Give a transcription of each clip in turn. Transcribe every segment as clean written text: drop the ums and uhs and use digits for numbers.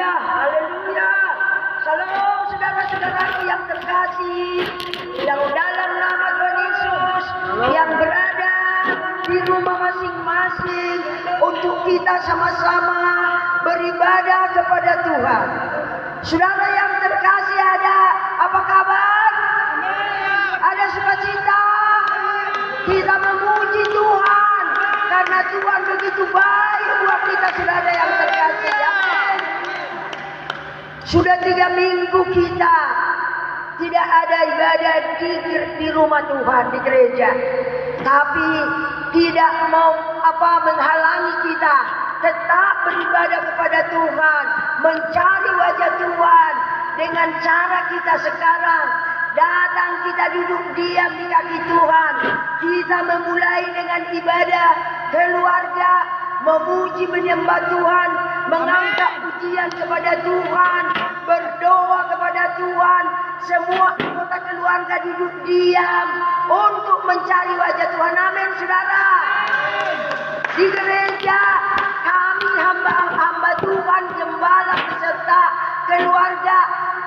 Haleluya, haleluya. Salam saudara-saudaraku yang terkasih, yang dalam nama Tuhan Yesus, yang berada di rumah masing-masing, untuk kita sama-sama beribadah kepada Tuhan. Saudara yang terkasih, ada apa kabar? Ada sukacita? Kita memuji Tuhan karena Tuhan begitu baik buat kita, saudara yang terkasih. Amin. Sudah 3 minggu kita tidak ada ibadah di rumah Tuhan, di gereja. Tapi tidak mau menghalangi kita tetap beribadah kepada Tuhan, mencari wajah Tuhan dengan cara kita sekarang. Datang, kita duduk diam di kaki Tuhan. Kita memulai dengan ibadah keluarga, memuji menyembah Tuhan, mengangkat pujian kepada Tuhan, berdoa kepada Tuhan. Semua anggota keluarga duduk diam untuk mencari wajah Tuhan. Amin, saudara. Di gereja kami hamba-hamba Tuhan, gembala beserta keluarga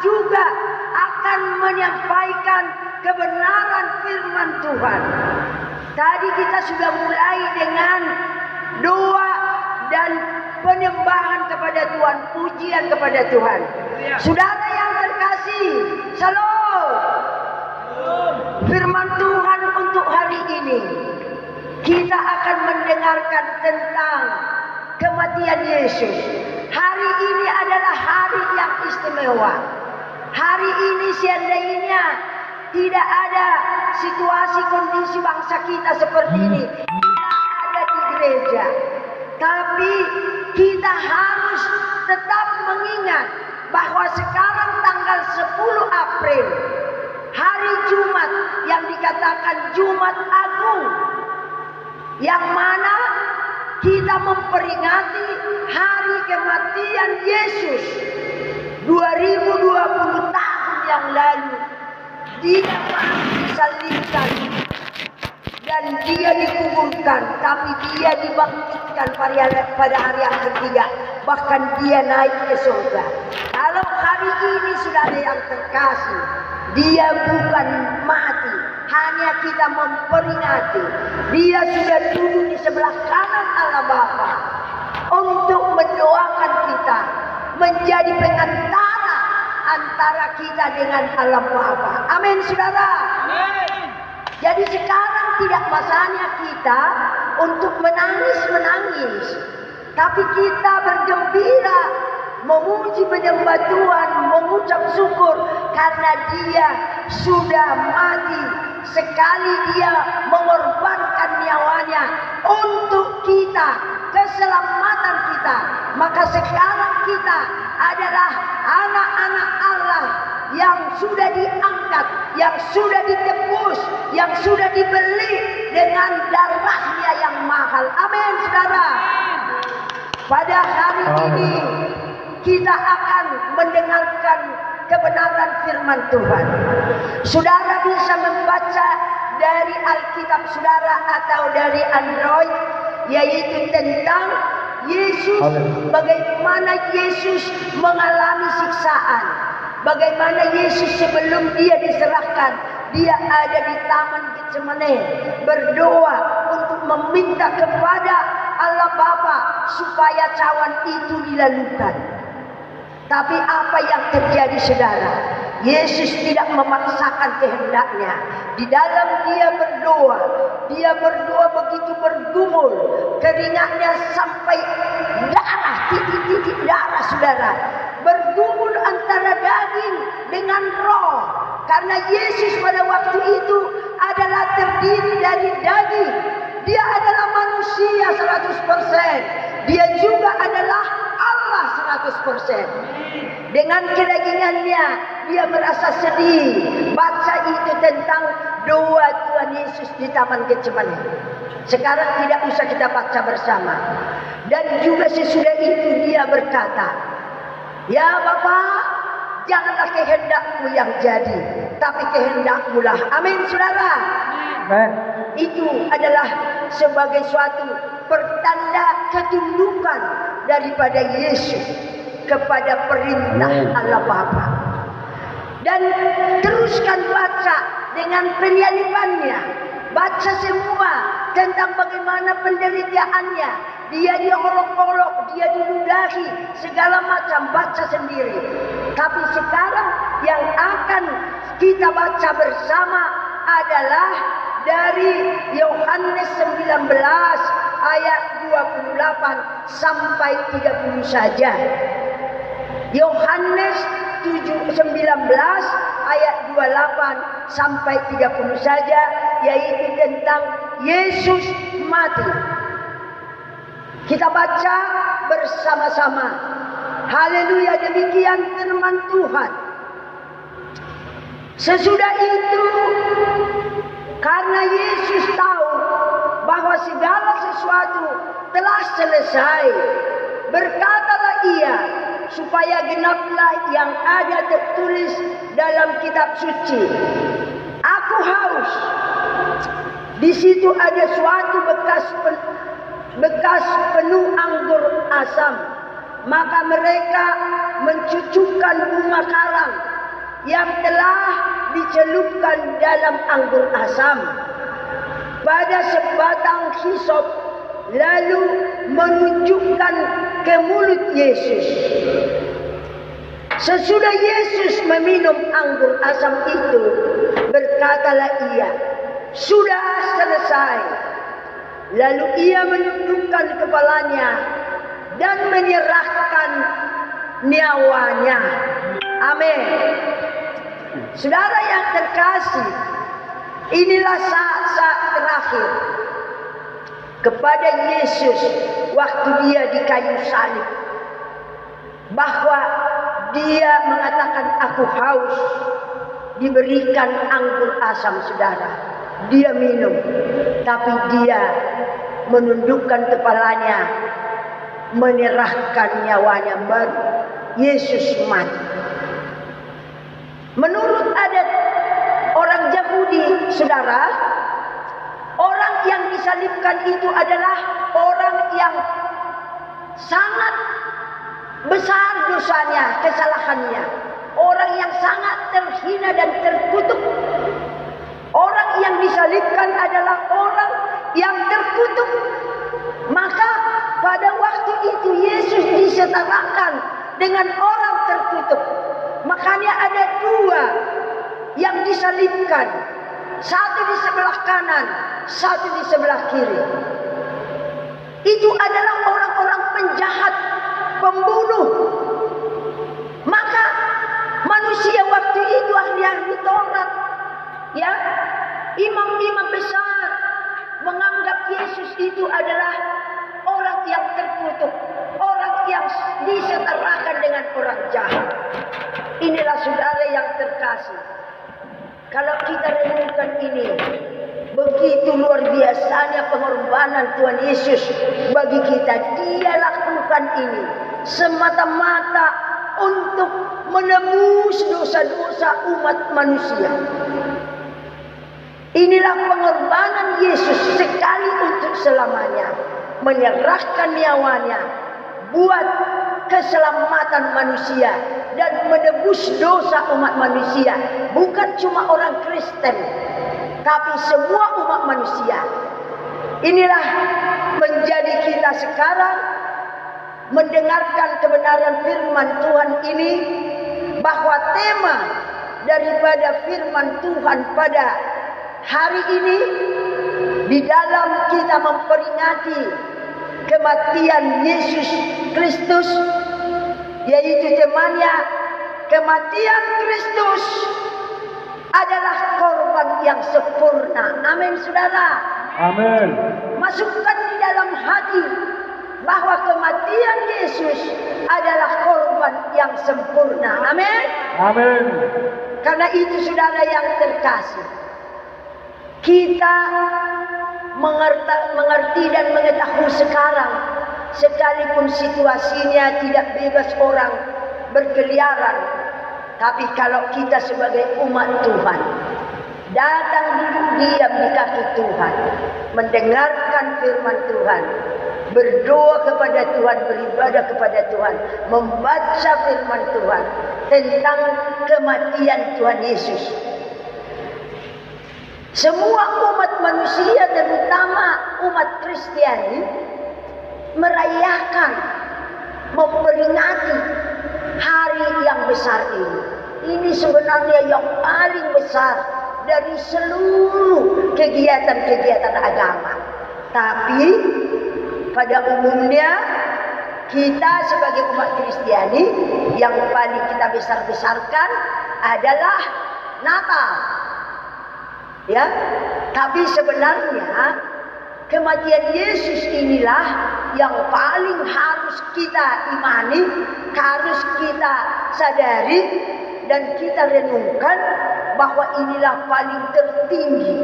juga akan menyampaikan kebenaran firman Tuhan. Tadi kita sudah mulai dengan doa dan penyembahan kepada Tuhan, pujian kepada Tuhan. Saudara yang terkasih, shalom. Firman Tuhan untuk hari ini, kita akan mendengarkan tentang kematian Yesus. Hari ini adalah hari yang istimewa. Hari ini seandainya tidak ada situasi kondisi bangsa kita seperti ini, kita ada di gereja, tapi kita harus tetap mengingat bahwa sekarang tanggal 10 April, hari Jumat yang dikatakan Jumat Agung, yang mana kita memperingati hari kematian Yesus 2020 tahun yang lalu. Dia disalibkan dan dia dikuburkan, tapi dia dibangkitkan pada hari yang ketiga. Bahkan dia naik ke surga. Kalau hari ini, saudara yang terkasih, dia bukan mati, hanya kita memperingati. Dia sudah duduk di sebelah kanan Allah Bapa untuk mendoakan kita, menjadi pengantara antara kita dengan Allah Bapa. Amin, saudara. Amin. Jadi sekarang tidak masanya kita untuk menangis, tapi kita bergembira, memuji menyembah Tuhan, mengucap syukur karena dia sudah mati. Sekali dia mengorbankan nyawanya untuk kita, keselamatan kita. Maka sekarang kita adalah anak-anak Allah yang sudah diangkat, yang sudah ditebus, yang sudah dibeli dengan darahnya yang mahal. Amin, saudara. Pada hari ini kita akan mendengarkan kebenaran firman Tuhan. Saudara bisa membaca dari Alkitab saudara atau dari Android, yaitu tentang Yesus, bagaimana Yesus mengalami siksaan, bagaimana Yesus sebelum dia diserahkan, dia ada di Taman Getsemane berdoa untuk meminta kepada Allah Bapa supaya cawan itu dilalukan. Tapi apa yang terjadi, saudara? Yesus tidak memaksakan kehendaknya. Di dalam dia berdoa begitu bergumul, keringatnya sampai darah, titik-titik darah, saudara. Bergumul antara daging dengan roh. Karena Yesus pada waktu itu adalah terdiri dari daging. Dia adalah manusia 100%. Dia juga adalah Allah 100%. Dengan kedagingannya dia merasa sedih. Baca itu tentang doa Tuhan Yesus di Taman Getsemane. Sekarang tidak usah kita baca bersama. Dan juga sesudah itu dia berkata, "Ya Bapa, janganlah kehendakmu yang jadi, tapi kehendakmu lah." Amin, saudara. Amin. Itu adalah sebagai suatu pertanda ketundukan daripada Yesus. kepada perintah Allah Bapa. Dan teruskan baca dengan penyalibannya. Baca semua tentang bagaimana penderitaannya. Dia diolok-olok, dia diludahi, segala macam, baca sendiri. Tapi sekarang yang akan kita baca bersama adalah dari Yohanes 19 ayat 28 sampai 30 saja. Yohanes 19 ayat 28 sampai 30 saja, yaitu tentang Yesus mati. Kita baca bersama-sama. Haleluya, demikian firman Tuhan. Sesudah itu, karena Yesus tahu bahwa segala sesuatu telah selesai, berkatalah ia, supaya genaplah yang ada tertulis dalam kitab suci. Aku haus. Di situ ada suatu bekas penuh anggur asam. Maka mereka mencucukkan bunga karang yang telah dicelupkan dalam anggur asam pada sebatang hisop, lalu menunjukkan ke mulut Yesus. Sesudah Yesus meminum anggur asam itu, berkatalah ia, sudah selesai. Lalu ia menundukkan kepalanya dan menyerahkan nyawanya. Amin. Saudara yang terkasih, inilah saat-saat terakhir kepada Yesus waktu dia di kayu salib, bahwa dia mengatakan aku haus, diberikan anggur asam. Saudara, dia minum, tapi dia menundukkan kepalanya, menyerahkan nyawanya. Baru Yesus mati. Menurut adat orang Yahudi, saudara, orang yang disalibkan itu adalah orang yang sangat besar dosanya, kesalahannya. Orang yang sangat terhina dan terkutuk. Orang yang disalibkan adalah orang yang terkutuk. Maka pada waktu itu Yesus disetarakan dengan orang terkutuk. Makanya ada dua yang disalibkan. Satu di sebelah kanan, satu di sebelah kiri. Itu adalah orang-orang penjahat, pembunuh. Maka manusia waktu itu ahli-ahli Taurat, ya, imam-imam besar menganggap Yesus itu adalah orang yang terkutuk, orang yang disetarakan dengan orang jahat. Inilah saudara yang terkasih. Kalau kita renungkan ini, begitu luar biasanya pengorbanan Tuhan Yesus bagi kita. Dia lakukan ini semata-mata untuk menebus dosa-dosa umat manusia. Inilah pengorbanan Yesus sekali untuk selamanya, menyerahkan nyawanya buat keselamatan manusia dan menebus dosa umat manusia. Bukan cuma orang Kristen, tapi semua umat manusia. Inilah menjadi kita sekarang mendengarkan kebenaran firman Tuhan ini, bahwa tema daripada firman Tuhan pada hari ini di dalam kita memperingati kematian Yesus Kristus, yaitu temanya kematian Kristus adalah korban yang sempurna. Amin, saudara. Amin. Masukkan di dalam hati bahwa kematian Yesus adalah korban yang sempurna. Amin. Amin. Karena itu saudara yang terkasih, kita mengerti dan mengetahui sekarang, sekalipun situasinya tidak bebas orang berkeliaran, tapi kalau kita sebagai umat Tuhan datang duduk diam di kaki Tuhan, mendengarkan firman Tuhan, berdoa kepada Tuhan, beribadah kepada Tuhan, membaca firman Tuhan tentang kematian Tuhan Yesus. Semua umat manusia, terutama umat Kristiani, merayakan, memperingati hari yang besar ini. Ini sebenarnya yang paling besar dari seluruh kegiatan-kegiatan agama. Tapi pada umumnya kita sebagai umat Kristiani yang paling kita besar-besarkan adalah Natal. Ya, tapi sebenarnya kematian Yesus inilah yang paling harus kita imani, harus kita sadari dan kita renungkan bahwa inilah paling tertinggi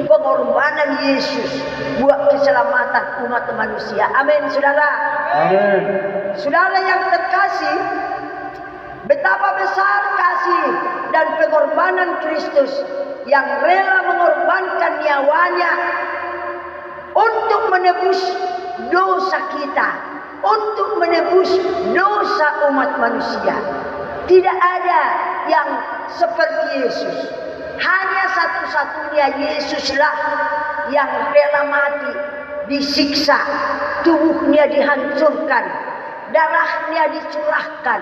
pengorbanan Yesus buat keselamatan umat manusia. Amin, saudara. Amin. Saudara yang terkasih, betapa besar kasih dan pengorbanan Kristus yang rela mengorbankan nyawanya untuk menebus dosa kita, untuk menebus dosa umat manusia. Tidak ada yang seperti Yesus. Hanya satu-satunya Yesuslah yang rela mati, disiksa, tubuhnya dihancurkan, darahnya dicurahkan.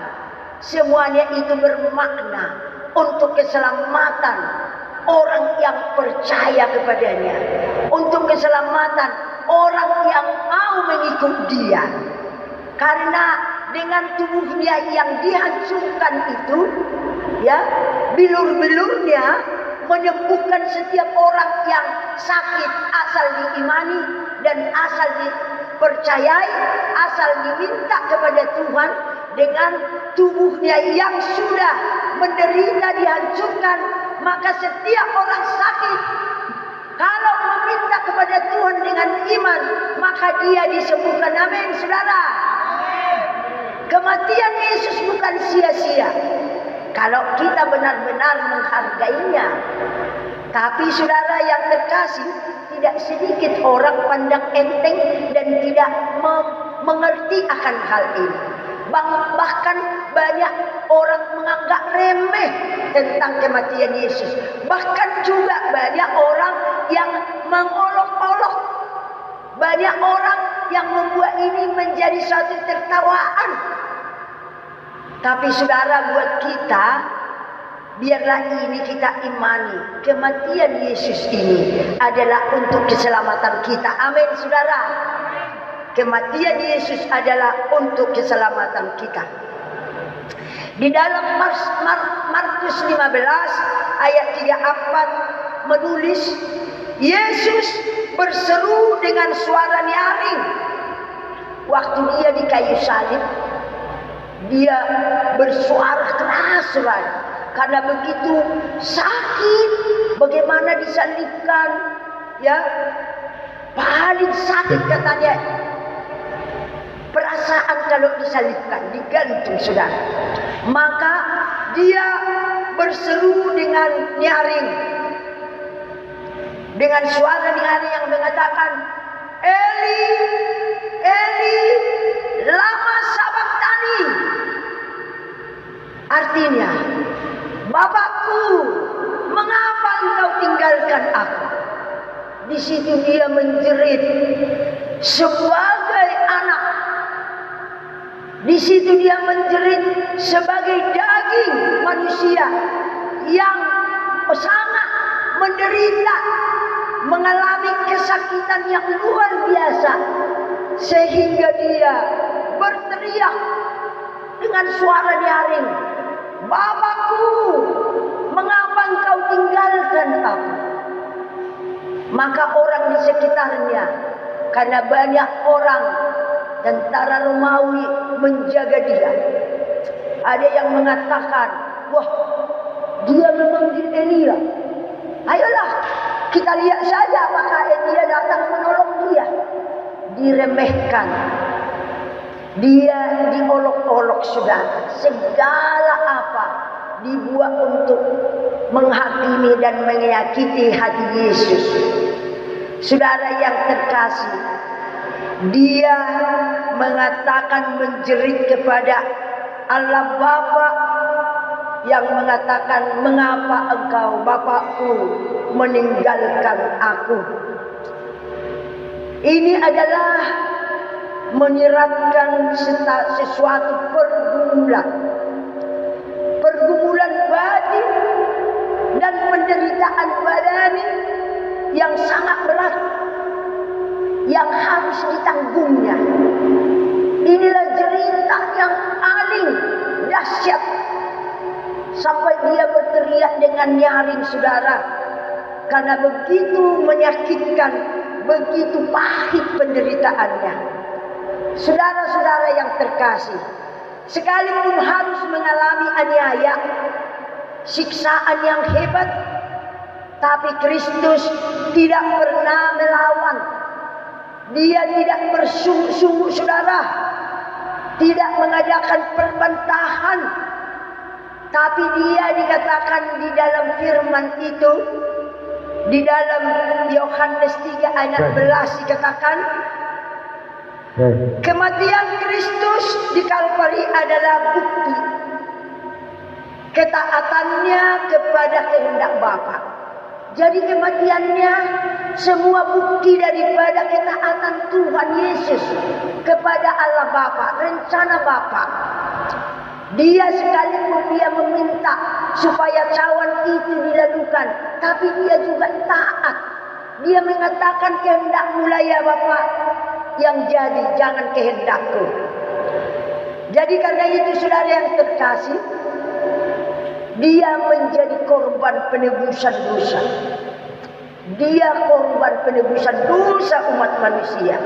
Semuanya itu bermakna untuk keselamatan orang yang percaya kepadanya, untuk keselamatan orang yang mau mengikut dia. Karena dengan tubuhnya yang dihancurkan itu, ya, bilur-bilurnya menyembuhkan setiap orang yang sakit asal diimani dan asal dipercayai, asal diminta kepada Tuhan. Dengan tubuhnya yang sudah menderita dihancurkan, maka setiap orang sakit kalau meminta kepada Tuhan dengan iman, maka dia disembuhkan. Amin, saudara. Kematian Yesus bukan sia-sia kalau kita benar-benar menghargainya. Tapi saudara yang terkasih, tidak sedikit orang pandang enteng dan tidak mengerti akan hal ini. Bahkan banyak orang menganggap remeh tentang kematian Yesus. Bahkan juga banyak orang yang mengolok-olok. Banyak orang yang membuat ini menjadi suatu tertawaan. Tapi saudara, buat kita, biarlah ini kita imani. Kematian Yesus ini adalah untuk keselamatan kita. Amin, saudara. Kematian Yesus adalah untuk keselamatan kita. Di dalam Markus 15 ayat 34 menulis, Yesus berseru dengan suara nyaring. Waktu dia di kayu salib, dia bersuara keras karena begitu sakit. Bagaimana disalibkan, ya, paling sakit katanya perasaan kalau disalibkan, digantung, saudara. Maka dia berseru dengan nyaring, dengan suara nyaring yang mengatakan, Eli, Eli, lama sabachthani. Artinya, Bapakku, mengapa engkau tinggalkan aku? Di situ dia menjerit sebagai anak. Di situ dia menjerit sebagai daging manusia yang sangat menderita, mengalami kesakitan yang luar biasa, sehingga dia berteriak dengan suara nyaring, Bapakku, mengapa engkau tinggalkan aku? Maka orang di sekitarnya, karena banyak orang tentara Romawi menjaga dia, ada yang mengatakan, wah, dia memanggil Elia. Ayolah, kita lihat saja apakah Elia datang menolong dia. Diremehkan, dia diolok-olok, saudara. Segala apa dibuat untuk menghakimi dan menyakiti hati Yesus. Saudara yang terkasih, Dia mengatakan menjerit kepada Allah Bapa yang mengatakan, mengapa engkau Bapakku meninggalkan aku? Ini adalah menyiratkan sesuatu pergumulan batin dan penderitaan badani yang sangat berat yang harus ditanggungnya. Inilah cerita yang paling dahsyat sampai dia berteriak dengan nyaring, saudara, karena begitu menyakitkan, begitu pahit penderitaannya. Saudara-saudara yang terkasih, sekalipun harus mengalami aniaya, siksaan yang hebat, tapi Kristus tidak pernah melawan. Dia tidak bersungguh-sungguh, saudara, tidak mengadakan perbantahan, tapi dia dikatakan di dalam firman itu, di dalam Yohanes 3 ayat 11 dikatakan, kematian Kristus di Kalvari adalah bukti ketaatannya kepada kehendak Bapa. Jadi kematiannya semua bukti daripada ketaatan Tuhan Yesus kepada Allah Bapa, rencana Bapa. Dia sekalipun dia meminta supaya cawan itu dilakukan, tapi dia juga taat. Dia mengatakan, kehendakmu lah ya Bapa yang jadi, jangan kehendakku. Jadi karena itu, saudara yang terkasih, dia menjadi korban penebusan dosa. Dia korban penebusan dosa umat manusia.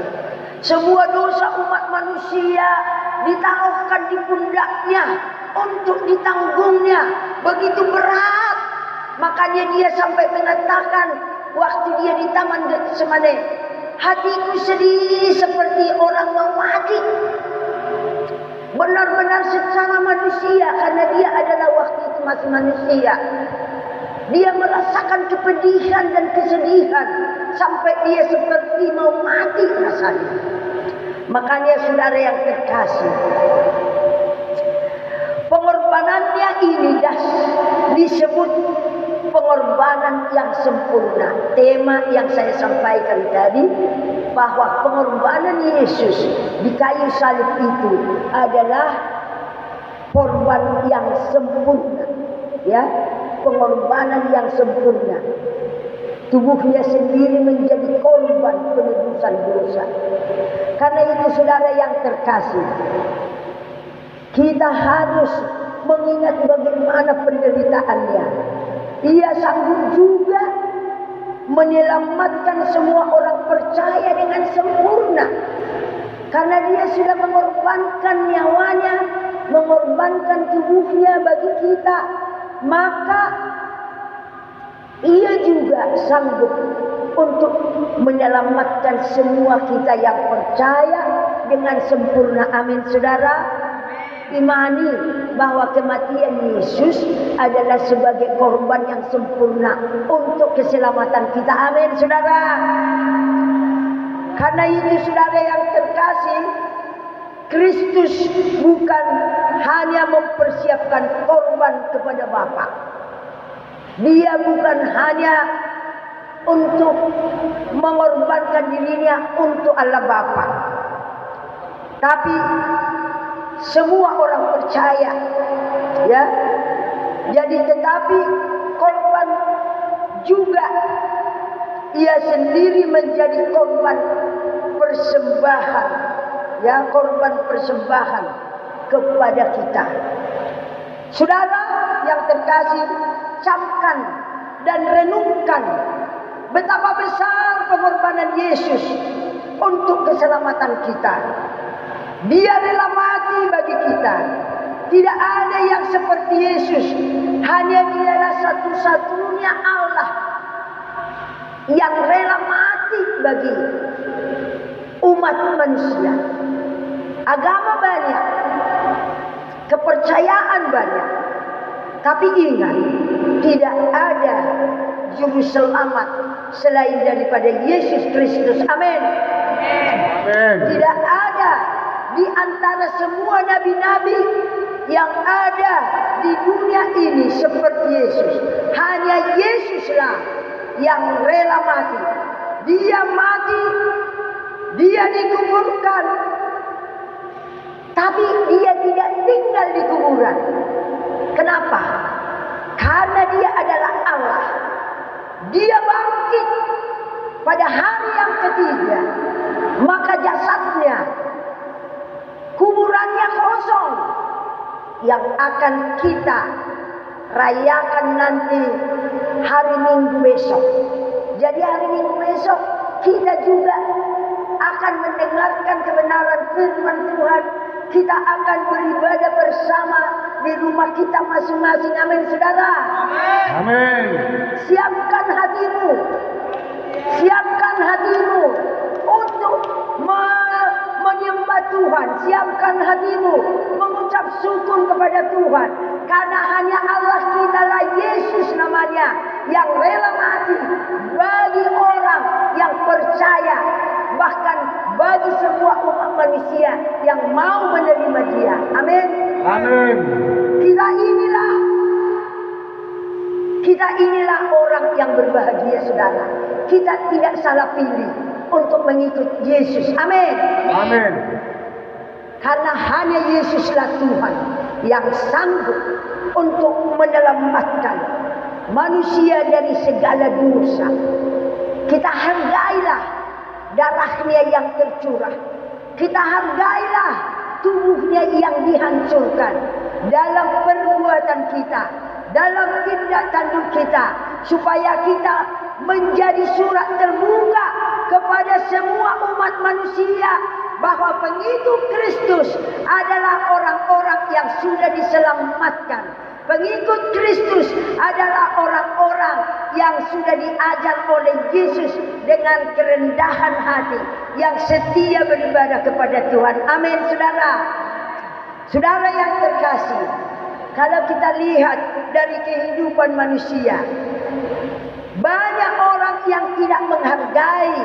Semua dosa umat manusia ditaruhkan di pundaknya untuk ditanggungnya. Begitu berat. Makanya dia sampai mengatakan waktu dia di Taman Getsemane, hatiku sedih seperti orang mau mati. Benar-benar secara manusia, karena dia adalah waktu itu masih manusia. Dia merasakan kepedihan dan kesedihan sampai dia seperti mau mati rasanya. Makanya saudara yang terkasih, pengorbanannya ini disebut pengorbanan yang sempurna. Tema yang saya sampaikan tadi, bahwa pengorbanan Yesus di kayu salib itu adalah korban yang sempurna, ya, pengorbanan yang sempurna. Tubuhnya sendiri menjadi korban penebusan dosa. Karena itu saudara yang terkasih, kita harus mengingat bagaimana penderitaannya. Ia sanggup juga menyelamatkan semua orang percaya dengan sempurna. Karena dia sudah mengorbankan nyawanya, mengorbankan tubuhnya bagi kita, maka ia juga sanggup untuk menyelamatkan semua kita yang percaya dengan sempurna. Amin, saudara. Imani bahwa kematian Yesus adalah sebagai korban yang sempurna untuk keselamatan kita. Amin, saudara. Karena itu saudara yang terkasih, Kristus bukan hanya mempersiapkan korban kepada Bapa. Dia bukan hanya untuk mengorbankan dirinya untuk Allah Bapa, tapi semua orang percaya, ya. Jadi tetapi korban juga ia sendiri menjadi korban persembahan, ya, korban persembahan kepada kita. Saudara yang terkasih, camkan dan renungkan betapa besar pengorbanan Yesus untuk keselamatan kita. Dia rela mati bagi kita. Tidak ada yang seperti Yesus. Hanya dialah satu-satunya Allah yang rela mati bagi umat manusia. Agama banyak, kepercayaan banyak, Tapi ingat, tidak ada juru selamat selain daripada Yesus Kristus. Amin. Tidak ada di antara semua nabi-nabi yang ada di dunia ini seperti Yesus. Hanya Yesuslah yang rela mati. Dia mati, dia dikuburkan, tapi dia tidak tinggal di kuburan. Kenapa? Karena dia adalah Allah. Dia bangkit pada hari yang ketiga. Maka jasadnya, kuburannya kosong. Yang akan kita rayakan nanti hari Minggu besok. Jadi hari Minggu besok kita juga akan mendengarkan kebenaran firman Tuhan. Kita akan beribadah bersama di rumah kita masing-masing. Amin, saudara. Amin. Siapkan hatimu. Siapkan hatimu untuk menyembah Tuhan. Siapkan hatimu mengucap syukur kepada Tuhan. Karena hanya Allah kita lah, Yesus namanya, yang rela mati bagi orang yang percaya. Bahkan bagi semua umat manusia yang mau menerima dia. Amin. Amin. Kita inilah orang yang berbahagia, saudara. Kita tidak salah pilih untuk mengikut Yesus. Amin. Amin. Karena hanya Yesuslah Tuhan yang sanggup untuk menyelamatkan manusia dari segala dosa. Kita hargailah darahnya yang tercurah. Kita hargailah tubuhnya yang dihancurkan dalam perbuatan kita, dalam tindak tanduk kita, supaya kita menjadi surat terbuka kepada semua umat manusia bahwa pengikut Kristus adalah orang-orang yang sudah diselamatkan. Pengikut Kristus adalah orang-orang yang sudah diajar oleh Yesus dengan kerendahan hati, yang setia beribadah kepada Tuhan. Amin, saudara. Saudara yang terkasih, kalau kita lihat dari kehidupan manusia, banyak orang yang tidak menghargai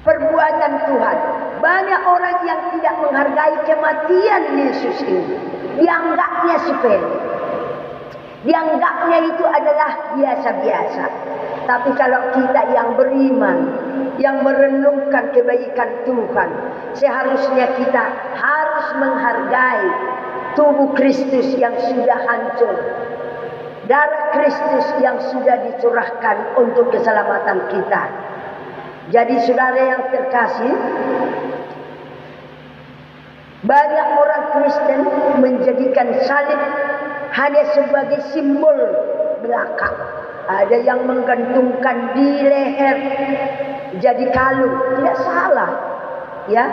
perbuatan Tuhan. Banyak orang yang tidak menghargai kematian Yesus ini. Dianggapnya sepele. Dianggapnya itu adalah biasa-biasa. Tapi kalau kita yang beriman, yang merenungkan kebaikan Tuhan, seharusnya kita harus menghargai tubuh Kristus yang sudah hancur, darah Kristus yang sudah dicurahkan untuk keselamatan kita. Jadi saudara yang terkasih, banyak orang Kristen menjadikan salib hanya sebagai simbol belaka. Ada yang menggantungkan di leher jadi kalung. Tidak salah, ya,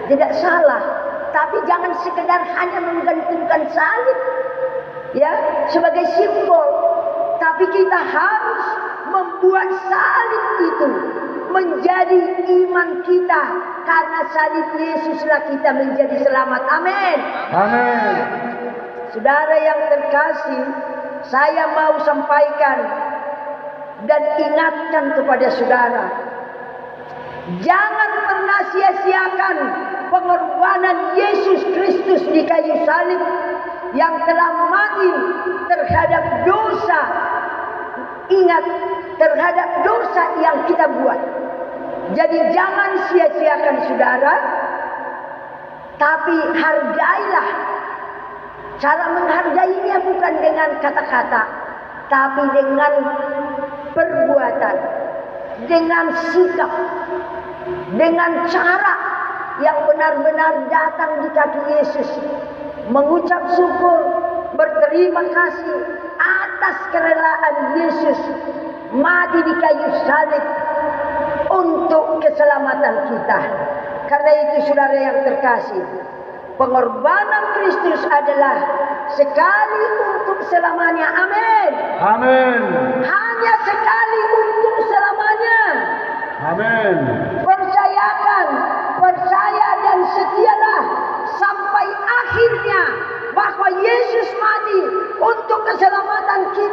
tidak salah. Tapi jangan sekedar hanya menggantungkan salib, ya, sebagai simbol. Tapi kita harus membuat salib itu menjadi iman kita. Karena salib Yesuslah kita menjadi selamat. Amin. Amin. Saudara yang terkasih, saya mau sampaikan dan ingatkan kepada saudara, jangan pernah sia-siakan pengorbanan Yesus Kristus di kayu salib yang telah mati terhadap dosa. Ingat, terhadap dosa yang kita buat. Jadi jangan sia-siakan saudara, tapi hargailah. Cara menghargainya bukan dengan kata-kata, tapi dengan perbuatan, dengan sikap, dengan cara yang benar-benar datang di kaki Yesus, mengucap syukur, berterima kasih atas kerelaan Yesus mati di kayu salib untuk keselamatan kita. Karena itu saudara yang terkasih, pengorbanan Kristus adalah sekali untuk selamanya. Amin. Amin. Hanya sekali untuk selamanya. Amin. Percayakan, percaya dan setialah sampai akhirnya bahwa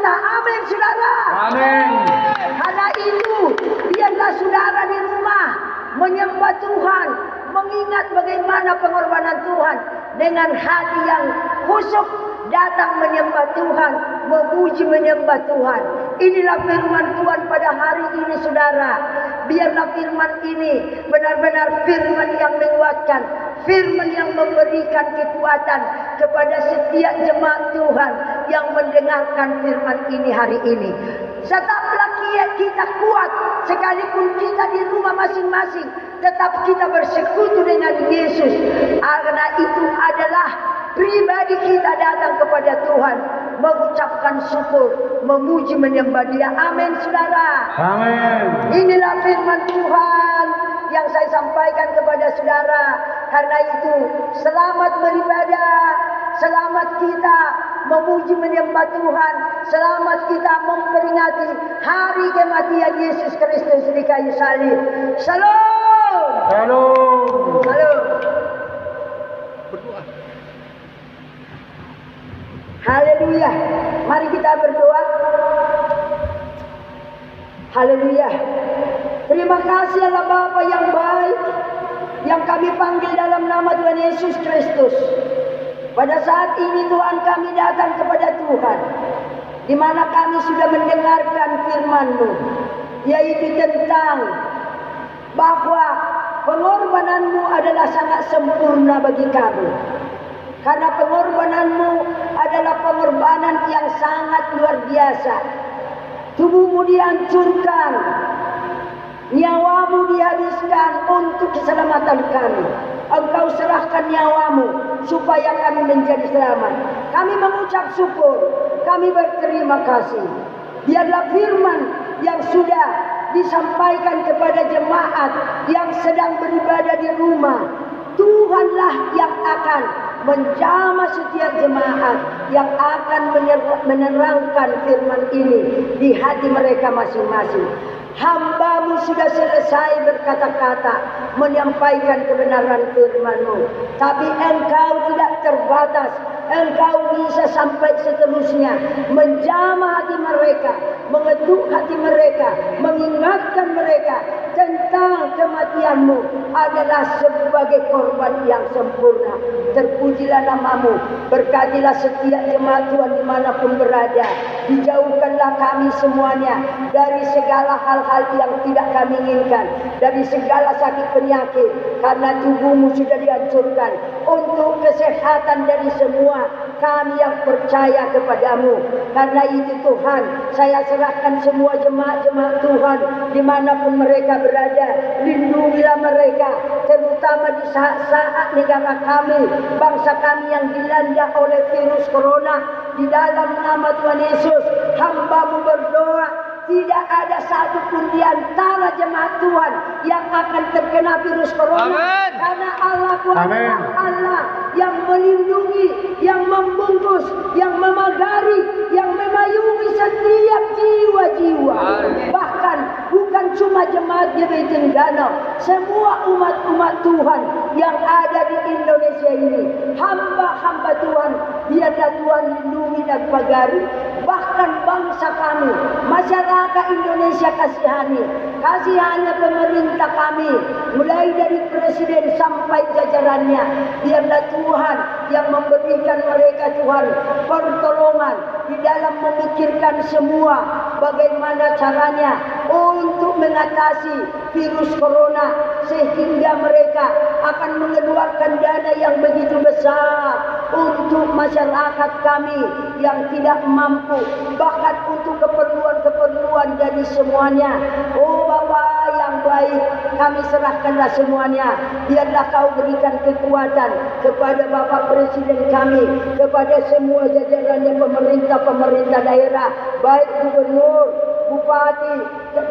kita. Amin, saudara. Amin. Karena itu, biarlah saudara di rumah menyembah Tuhan, mengingat bagaimana pengorbanan Tuhan dengan hati yang khusyuk datang menyembah Tuhan, memuji menyembah Tuhan. Inilah firman Tuhan pada hari ini, saudara. Biarlah firman ini benar-benar firman yang menguatkan, firman yang memberikan kekuatan kepada setiap jemaat Tuhan yang mendengarkan firman ini hari ini. Tetaplah kita kuat, sekalipun kita di rumah masing-masing, tetap kita bersekutu dengan Yesus. Karena itu adalah pribadi kita datang kepada Tuhan, mengucapkan syukur, memuji menyembah Dia. Amin, saudara. Amin. Inilah firman Tuhan yang saya sampaikan kepada saudara. Karena itu, selamat beribadah, selamat kita memuji menyembah Tuhan, selamat kita memperingati hari kematian Yesus Kristus di kayu salib. Shalom. Shalom. Shalom. Haleluya. Mari kita berdoa. Haleluya. Terima kasih Allah Bapa yang baik, yang kami panggil dalam nama Tuhan Yesus Kristus. Pada saat ini Tuhan, kami datang kepada Tuhan, di mana kami sudah mendengarkan firman-Mu, yaitu tentang bahwa pengorbanan-Mu adalah sangat sempurna bagi kami. Karena pengorbanan-Mu adalah pengorbanan yang sangat luar biasa. Tubuh-Mu dihancurkan, nyawa-Mu dihabiskan untuk keselamatan kami. Engkau serahkan nyawa-Mu supaya kami menjadi selamat. Kami mengucap syukur, kami berterima kasih. Biarlah firman yang sudah disampaikan kepada jemaat yang sedang beribadah di rumah, Tuhanlah yang akan menjamah setiap jemaat, yang akan menerangkan firman ini di hati mereka masing-masing. Hamba-Mu sudah selesai berkata-kata, menyampaikan kebenaran firman-Mu. Tapi Engkau tidak terbatas. Engkau bisa sampai seterusnya, menjamah hati mereka, mengetuk hati mereka, mengingatkan mereka tentang kematian-Mu adalah sebagai korban yang sempurna. Terpujilah nama-Mu, berkatilah setiap jemaat Tuhan dimanapun berada. Dijauhkanlah kami semuanya dari segala hal-hal yang tidak kami inginkan, dari segala sakit penyakit, karena tubuh-Mu sudah dihancurkan. Untuk kesehatan dari semua kami yang percaya kepada-Mu. Karena itu Tuhan, saya serahkan semua jemaat-jemaat Tuhan dimanapun mereka berada. Lindungilah mereka, terutama di saat-saat negara kami, bangsa kami yang dilanda oleh virus corona. Di dalam nama Tuhan Yesus, hamba-Mu berdoa, tidak ada satupun di antara jemaat Tuhan yang akan terkena virus corona. Amin. Karena Allah adalah Allah yang melindungi, yang membungkus, yang memagari, yang memayungi setiap jiwa-jiwa. Bahkan bukan cuma jemaat GBI Tenggano, semua umat-umat Tuhan yang ada di Indonesia ini, hamba-hamba Tuhan, biarlah Tuhan lindungi dan pagari. Bahkan bangsa kami, masyarakat Indonesia kasihani pemerintah kami, mulai dari presiden sampai jajarannya. Biarlah Tuhan yang memberikan mereka Tuhan pertolongan di dalam memikirkan semua bagaimana caranya untuk mengatasi virus corona, sehingga mereka akan mengeluarkan dana yang begitu besar untuk masyarakat kami yang tidak mampu, bahkan untuk keperluan-keperluan dari semuanya. Oh Bapa yang baik, kami serahkanlah semuanya. Biarlah Kau berikan kekuatan kepada Bapak Presiden kami, kepada semua jajarannya pemerintah daerah, baik gubernur, bupati,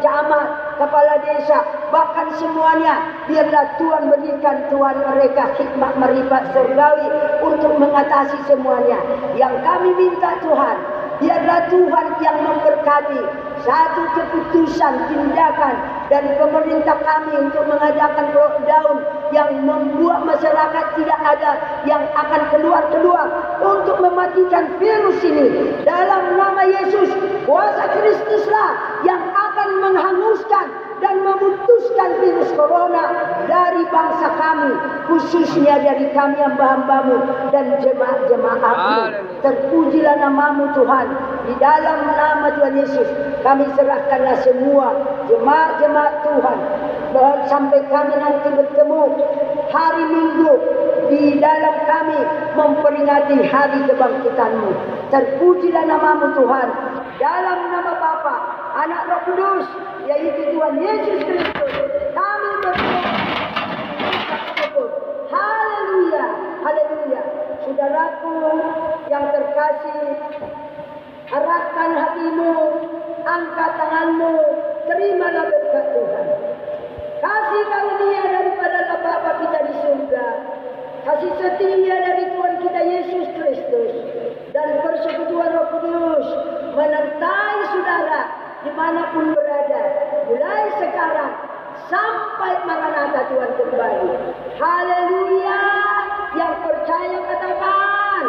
camat, kepala desa, bahkan semuanya. Biarlah Tuhan berikan Tuhan mereka hikmat marifat surgawi untuk mengatasi semuanya. Yang kami minta Tuhan, biarlah Tuhan yang memberkati satu keputusan tindakan dari pemerintah kami untuk mengadakan lockdown yang membuat masyarakat tidak ada yang akan keluar untuk mematikan virus ini. Dalam nama Yesus, kuasa Kristuslah yang akan menghanguskan dan memutuskan virus corona dari bangsa kami, khususnya dari kami hamba-hambamu dan jemaat-jemaatmu. Terpujilah namamu Tuhan. Di dalam nama Tuhan Yesus, kami serahkanlah semua jemaat-jemaat Tuhan. Sampai kami nanti bertemu hari Minggu, di dalam kami memperingati hari kebangkitan-Mu. Terpujilah namamu Tuhan. Dalam nama Bapa, Anak, Roh Kudus, yaitu Tuhan Yesus Kristus, kami berdoa. Haleluya, haleluya. Saudaraku yang terkasih, arahkan hatimu, angkat tanganmu, terimalah berkat Tuhan. Kasih karunia daripada Bapa kita di surga, kasih setia dari Tuhan kita Yesus Kristus, dan persekutuan Roh Kudus menyertai saudara dimanapun berada, mulai sekarang sampai Maranatha Tuhan kembali. Haleluya. Yang percaya katakan